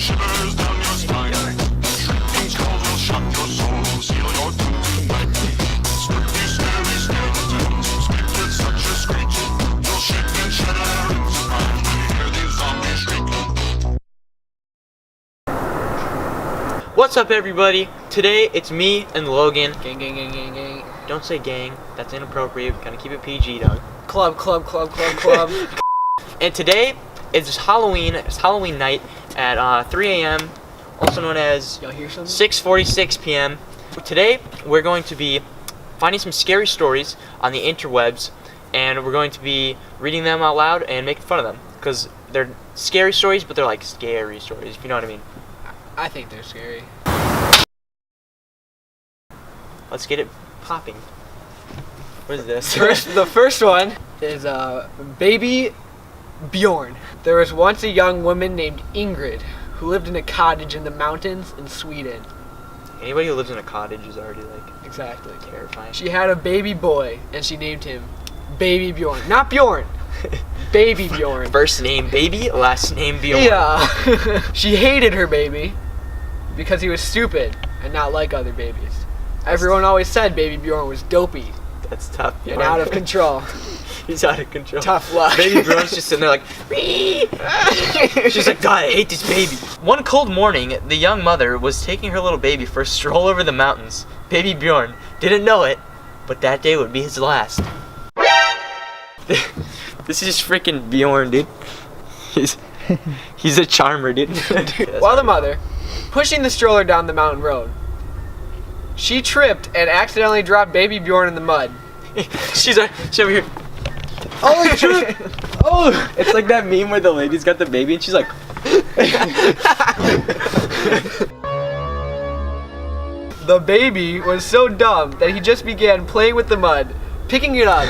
shivers down your spine. Shrieking skulls will shock your soul, seal your doom tonight. Spooky, scary skeletons speak with such a screech. You'll shake and shudder in surprise when you hear these zombies shrieking. What's up, everybody? Today it's me and Logan. Gang, gang, gang, gang, gang. Don't say gang. That's inappropriate. Gotta keep it PG, dog. Club, club, club, club, club. And today it's Halloween. It's Halloween night at 3 a.m., also known as Y'all hear something? 6:46 p.m. Today we're going to be finding some scary stories on the interwebs, and we're going to be reading them out loud and making fun of them because they're scary stories, but they're like scary stories, if you know what I mean. I think they're scary. Let's get it popping. What is this? The first one is baby Bjorn. There was once a young woman named Ingrid who lived in a cottage in the mountains in Sweden. Anybody who lives in a cottage is already like Exactly. terrifying. She had a baby boy and she named him Baby Bjorn. Not Bjorn. Baby Bjorn. First name baby, last name Bjorn. Yeah. She hated her baby because he was stupid and not like other babies. Everyone always said Baby Bjorn was dopey That's tough. and out of control. He's out of control. Tough luck. Baby Bjorn's just sitting there like, she's like, God, I hate this baby. One cold morning, the young mother was taking her little baby for a stroll over the mountains. Baby Bjorn didn't know it, but that day would be his last. This is freaking Bjorn, dude. He's a charmer, dude. While the mother, pushing the stroller down the mountain road, she tripped and accidentally dropped Baby Bjorn in the mud. she's over here. Oh, oh! It's like that meme where the lady's got the baby and she's like. The baby was so dumb that he just began playing with the mud, picking it up,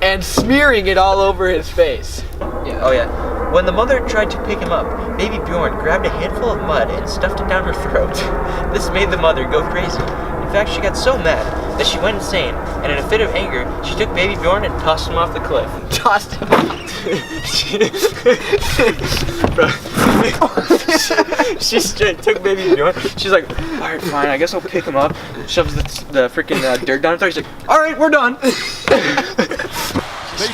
and smearing it all over his face. Yeah. Oh yeah. When the mother tried to pick him up, Baby Bjorn grabbed a handful of mud and stuffed it down her throat. This made the mother go crazy. In fact, she got so mad that she went insane, and in a fit of anger, she took Baby Bjorn and tossed him off the cliff. Tossed him. She straight took Baby Bjorn. She's like, alright, fine, I guess I'll pick him up. Shoves the freaking dirt down her throat. She's like, alright, we're done. They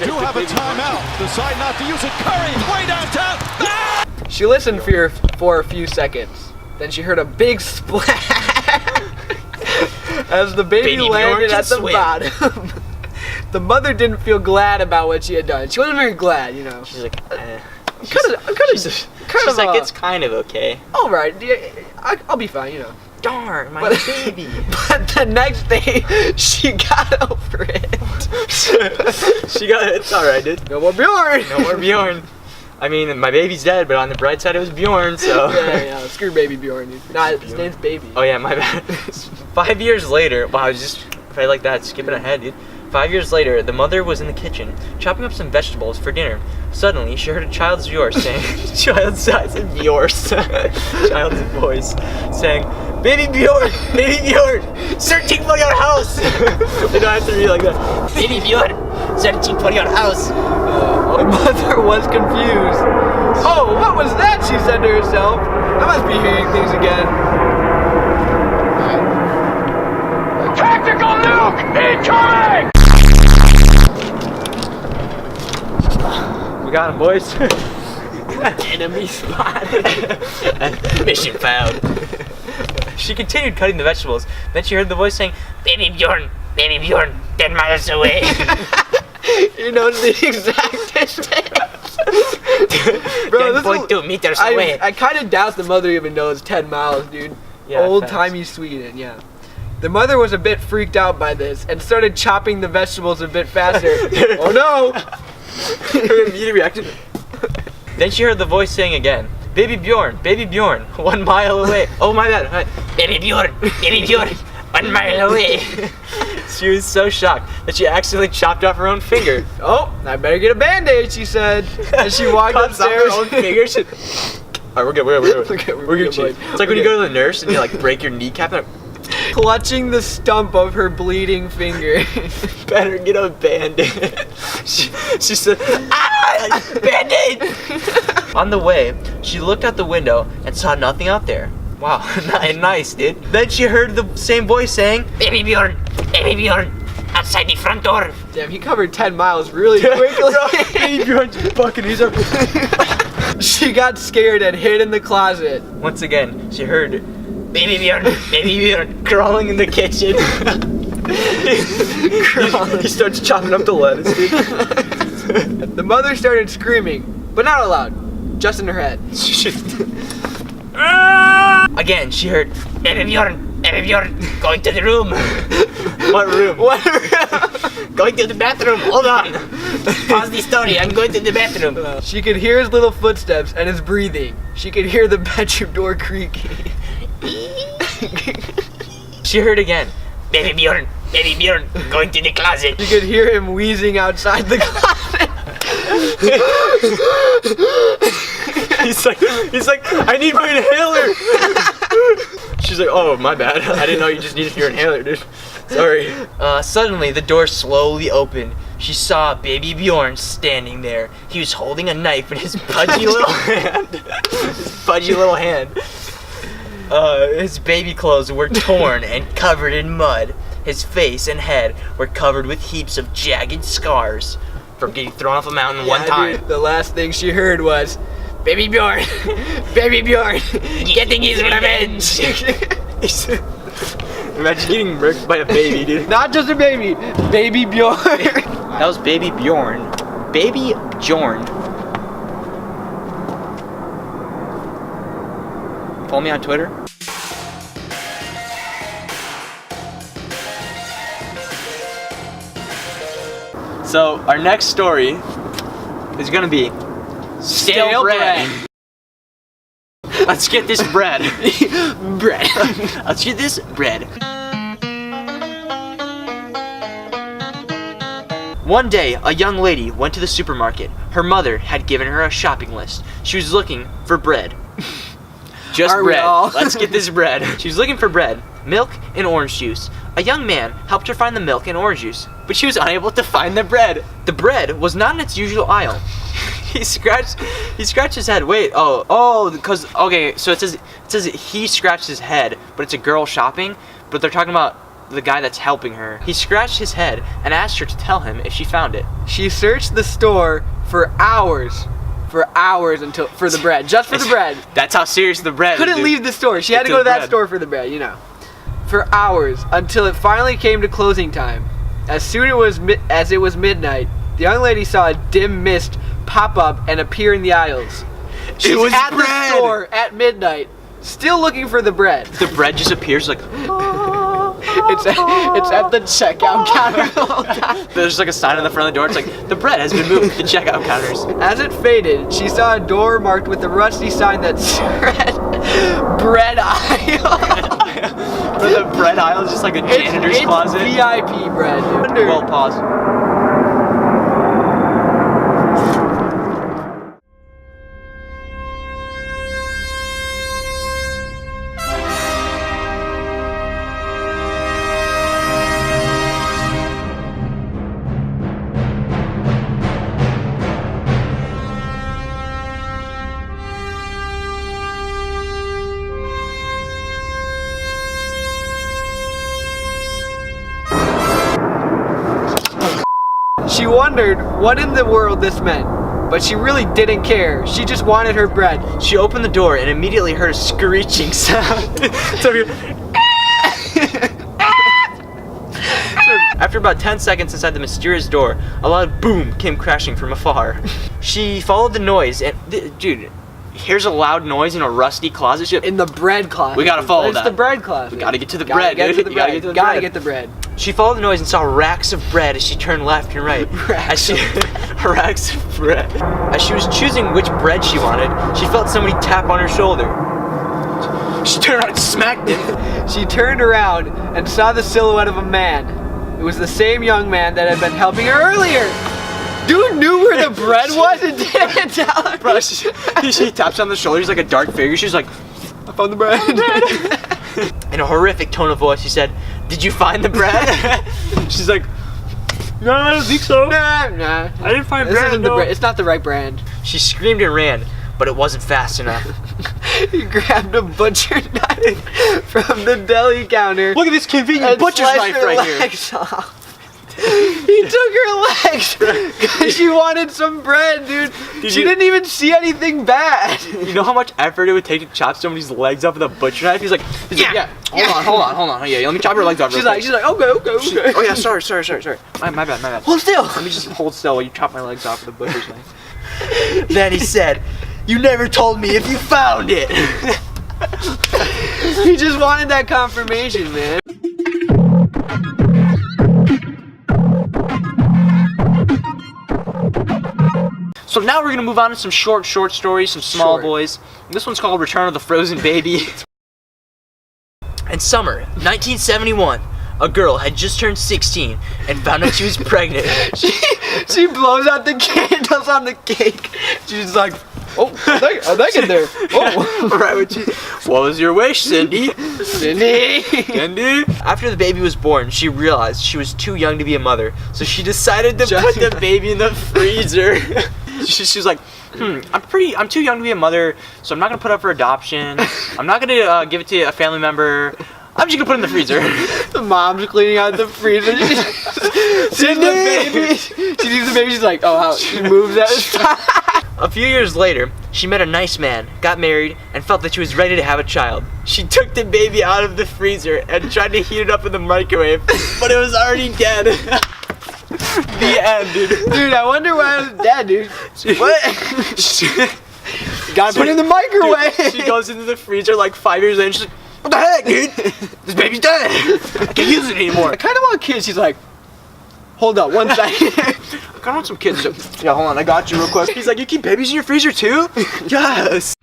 do have a timeout. Decide not to use it. Curry, way downtown. Ah! She listened for a few seconds. Then she heard a big splash as the baby landed at the bottom. The mother didn't feel glad about what she had done. She wasn't very glad, you know. She's like, She's like, it's kind of okay. All right, I'll be fine, you know. Darn, my baby. But the next day, she got over it. It's alright, dude. No more Bjorn. No more Bjorn. I mean, my baby's dead, but on the bright side, it was Bjorn, so. Yeah, screw Baby Bjorn, dude. Nah, his name's Baby. Oh, yeah, my bad. 5 years later, wow, I was just, if I like that, skipping ahead, dude. 5 years later, the mother was in the kitchen, chopping up some vegetables for dinner. Suddenly, she heard a child's voice saying, child's voice saying, Baby Bjorn, searching for your house. They don't have to read like that. Baby Bjorn, searching for your house. The mother was confused. Oh, what was that? She said to herself. I must be hearing things again. Tactical nuke incoming! We got him, boys. Enemy spotted. Mission failed. She continued cutting the vegetables. Then she heard the voice saying, Baby Bjorn, 10 miles away. You know the exact distance. Bro, 10.2 meters away. I kind of doubt the mother even knows 10 miles, dude. Yeah, Old-timey Sweden, yeah. The mother was a bit freaked out by this and started chopping the vegetables a bit faster. Oh no! Her immediate reaction. Then she heard the voice saying again, Baby Bjorn, 1 mile away. Oh my bad. Baby Bjorn, 1 mile away. She was so shocked that she accidentally chopped off her own finger. Oh, I better get a band-aid, she said. And she walked upstairs. Her own finger. Alright, we're good. We're good. It's like when you go to the nurse and you like break your kneecap and clutching the stump of her bleeding finger. Better get a band-aid. She said, ah, band-aid. On the way, she looked out the window and saw nothing out there. Wow, nice, dude. Then she heard the same voice saying, Baby Bjorn, outside the front door. Damn, he covered 10 miles really quickly. Baby Bjorn's fucking, he's up. She got scared and hid in the closet. Once again, she heard, Baby Bjorn, crawling in the kitchen. He starts chopping up the lettuce, dude. The mother started screaming, but not out loud, just in her head. Again, she heard, Baby Bjorn, going to the room. What room? What room? Going to the bathroom. Hold on. Pause the story. I'm going to the bathroom. She could hear his little footsteps and his breathing. She could hear the bedroom door creaking. She heard again, Baby Bjorn, going to the closet. You could hear him wheezing outside the closet. He's like, I need my inhaler. She's like, oh, my bad. I didn't know you just needed your inhaler, dude. Sorry. Suddenly, the door slowly opened. She saw Baby Bjorn standing there. He was holding a knife in his pudgy little hand. His baby clothes were torn and covered in mud. His face and head were covered with heaps of jagged scars from getting thrown off a mountain one time. Dude, the last thing she heard was, Baby Bjorn, getting his revenge. Imagine getting murked by a baby, dude. Not just a baby, Baby Bjorn. That was Baby Bjorn. Baby Bjorn. Follow me on Twitter. So, our next story is gonna be stale bread. Let's get this bread. Let's get this bread. One day, a young lady went to the supermarket. Her mother had given her a shopping list. She was looking for bread. Just Are we bread. all? Let's get this bread. She was looking for bread, milk, and orange juice. A young man helped her find the milk and orange juice, but she was unable to find the bread. The bread was not in its usual aisle. He scratched his head. Wait, because okay, so it says he scratched his head, but it's a girl shopping, but they're talking about the guy that's helping her. He scratched his head and asked her to tell him if she found it. She searched the store for hours for the bread, just for the bread. That's how serious the bread is. Couldn't leave the store. She had to go to that store for the bread, you know. For hours, until it finally came to closing time. As soon as it was midnight, the young lady saw a dim mist pop up and appear in the aisles. She's was at bread. the store at midnight, still looking for the bread. The bread just appears like It's at the checkout counter the whole time. there's like a sign on the front of the door. It's like the bread has been moved to the checkout counters. As it faded, she saw a door marked with a rusty sign that said bread aisle. But the bread aisle is just like a janitor's closet. It's VIP bread. Well, pause. She wondered what in the world this meant, but she really didn't care. She just wanted her bread. She opened the door and immediately heard a screeching sound. After about 10 seconds inside the mysterious door, a loud boom came crashing from afar. She followed the noise and, dude, here's a loud noise in a rusty closet. In the bread closet. We gotta follow It's that. the bread closet. We gotta get to the bread, Get dude. to the You gotta bread. get to the Gotta bread. get the bread. She followed the noise and saw racks of bread as she turned left and right. Racks of bread. As she was choosing which bread she wanted, she felt somebody tap on her shoulder. She turned around and smacked it. She turned around and saw the silhouette of a man. It was the same young man that had been helping her earlier. Dude knew where the bread was and didn't tell her. Bro, she taps on the shoulder. He's like a dark figure. She's like, I found the bread. in a horrific tone of voice, he said, "Did you find the bread?" She's like, "No, I don't think so. Nah. I didn't find This bread. isn't the bread. It's not the right brand. She screamed and ran. but it wasn't fast enough. He grabbed a butcher knife from the deli counter. Look at this convenient and butcher's sliced knife her right here. legs off. He took her legs because she wanted some bread, dude. She didn't even see anything bad. You know how much effort it would take to chop somebody's legs off with a butcher knife? He's like, yeah. Hold on. Yeah, let me chop her legs off. She's like, okay. Oh yeah, sorry. My bad. Hold still. Let me just hold still while you chop my legs off with a butcher's knife. Then he said, "You never told me if you found it." He just wanted that confirmation, man. So now we're gonna move on to some short stories, some small boys. This one's called Return of the Frozen Baby. In summer 1971, a girl had just turned 16 and found out she was pregnant. She blows out the candles on the cake. She's like, "Oh, are they in there? Oh, Right, what was your wish, Cindy? Cindy." After the baby was born, she realized she was too young to be a mother, so she decided to put the baby in the freezer. She's like, I'm too young to be a mother, so I'm not gonna put it up for adoption. I'm not gonna give it to a family member. I'm just gonna put it in the freezer. The mom's cleaning out the freezer. She sees the baby. She sees the baby. She's like, "Oh, how?" She moves that. A few years later, she met a nice man, got married, and felt that she was ready to have a child. She took the baby out of the freezer and tried to heat it up in the microwave, but it was already dead. The end, dude. Dude, I wonder why it was dead, dude. What? Gotta put it in the microwave. Dude, she goes into the freezer like 5 years later and she's like, "What the heck, dude? This baby's dead. I can't use it anymore." I kind of want kids. She's like, "Hold up, 1 second. I kind of want some kids. Yeah, hold on, I got you real quick. He's like, "You keep babies in your freezer too?" Yes.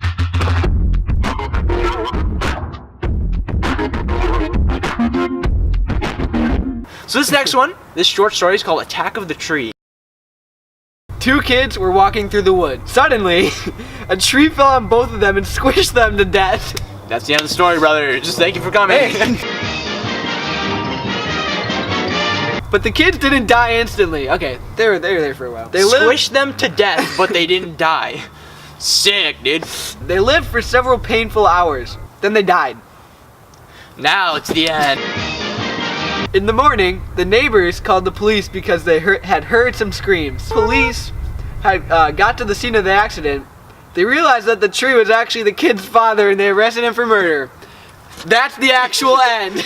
So this next one, this short story is called Attack of the Tree. 2 kids were walking through the woods. Suddenly, a tree fell on both of them and squished them to death. That's the end of the story, brother. Just thank you for coming. But the kids didn't die instantly. Okay, they were there for a while. They squished them to death, but they didn't die. Sick, dude. They lived for several painful hours. Then they died. Now it's the end. In the morning, the neighbors called the police because they had heard some screams. Police had got to the scene of the accident. They realized that the tree was actually the kid's father and they arrested him for murder. That's the actual end.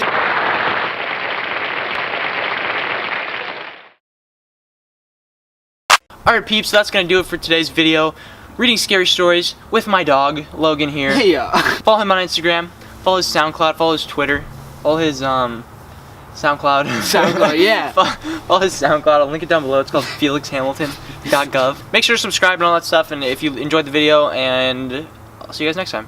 Alright peeps, that's gonna do it for today's video. Reading scary stories with my dog, Logan here. Yeah. Follow him on Instagram, follow his SoundCloud, follow his Twitter, follow his SoundCloud. SoundCloud, yeah. Follow his SoundCloud, I'll link it down below. It's called felixhamilton.gov. Make sure to subscribe and all that stuff, and if you enjoyed the video, and I'll see you guys next time.